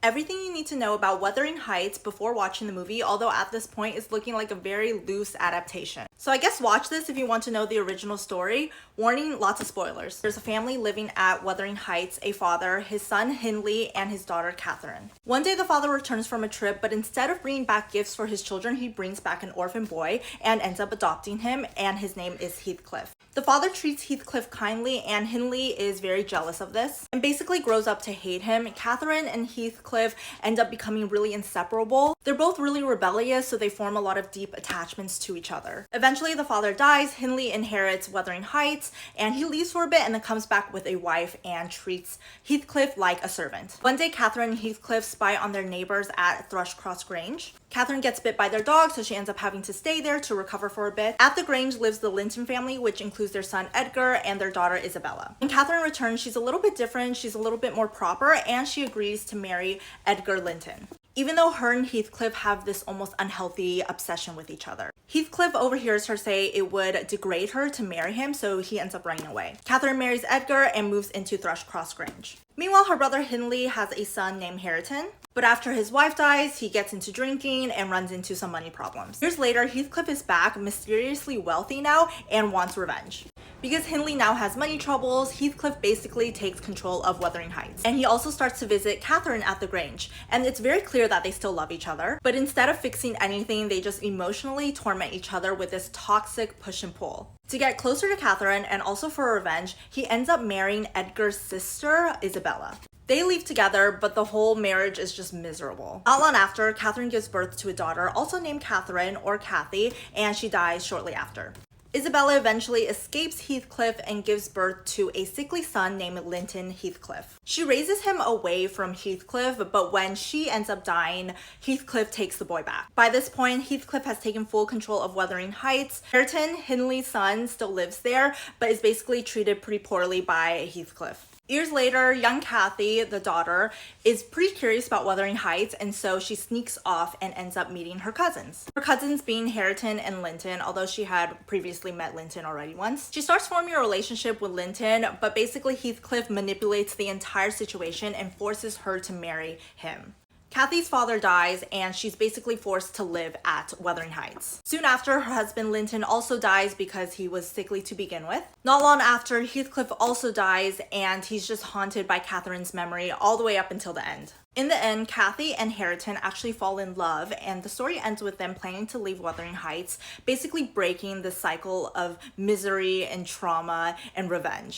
Everything you need to know about Wuthering Heights before watching the movie, although at this point it's looking like a very loose adaptation. So I guess watch this if you want to know the original story. Warning, lots of spoilers. There's a family living at Wuthering Heights, a father, his son Hindley, and his daughter Catherine. One day the father returns from a trip, but instead of bringing back gifts for his children, he brings back an orphan boy and ends up adopting him, and his name is Heathcliff. The father treats Heathcliff kindly, and Hindley is very jealous of this and basically grows up to hate him. Catherine and Heathcliff end up becoming really inseparable. They're both really rebellious, so they form a lot of deep attachments to each other. Eventually, the father dies, Hindley inherits Wuthering Heights, and he leaves for a bit and then comes back with a wife and treats Heathcliff like a servant. One day, Catherine and Heathcliff spy on their neighbors at Thrushcross Grange. Catherine gets bit by their dog, so she ends up having to stay there to recover for a bit. At the Grange lives the Linton family, which includes their son Edgar and their daughter Isabella. When Catherine returns, she's a little bit different, she's a little bit more proper, and she agrees to marry Edgar Linton, even though her and Heathcliff have this almost unhealthy obsession with each other. Heathcliff overhears her say it would degrade her to marry him, so he ends up running away. Catherine marries Edgar and moves into Thrushcross Grange. Meanwhile, her brother Hindley has a son named Hareton, but after his wife dies, he gets into drinking and runs into some money problems. Years later, Heathcliff is back, mysteriously wealthy now, and wants revenge. Because Hindley now has money troubles, Heathcliff basically takes control of Wuthering Heights. And he also starts to visit Catherine at the Grange. And it's very clear that they still love each other. But instead of fixing anything, they just emotionally torment each other with this toxic push and pull. To get closer to Catherine and also for revenge, he ends up marrying Edgar's sister, Isabella. They leave together, but the whole marriage is just miserable. Not long after, Catherine gives birth to a daughter, also named Catherine or Kathy, and she dies shortly after. Isabella eventually escapes Heathcliff and gives birth to a sickly son named Linton Heathcliff. She raises him away from Heathcliff, but when she ends up dying, Heathcliff takes the boy back. By this point, Heathcliff has taken full control of Wuthering Heights. Hareton, Hindley's son, still lives there, but is basically treated pretty poorly by Heathcliff. Years later, young Kathy, the daughter, is pretty curious about Wuthering Heights, and so she sneaks off and ends up meeting her cousins. Her cousins being Hareton and Linton, although she had previously met Linton already once. She starts forming a relationship with Linton, but basically Heathcliff manipulates the entire situation and forces her to marry him. Kathy's father dies, and she's basically forced to live at Wuthering Heights. Soon after, her husband Linton also dies because he was sickly to begin with. Not long after, Heathcliff also dies, and he's just haunted by Catherine's memory all the way up until the end. In the end, Kathy and Hareton actually fall in love, and the story ends with them planning to leave Wuthering Heights, basically breaking the cycle of misery and trauma and revenge.